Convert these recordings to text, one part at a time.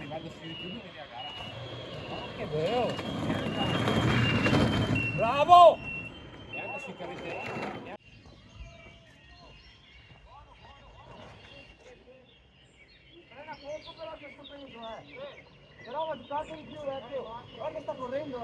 guardo su YouTube vedi la gara. Che bello! Bravo! E anche sui carretterini. Frena poco però a questo punto, Però va giocato di più, Guarda che sta correndo,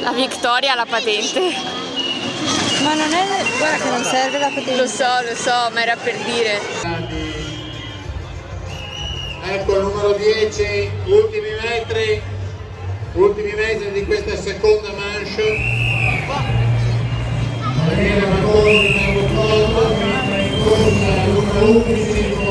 La Victoria ha la patente. Ma non è... guarda che non serve la patente. Lo so, ma era per dire. Ecco il numero 10, ultimi metri di questa seconda manche. Daniele Marconi, mentre in corsa il numero 11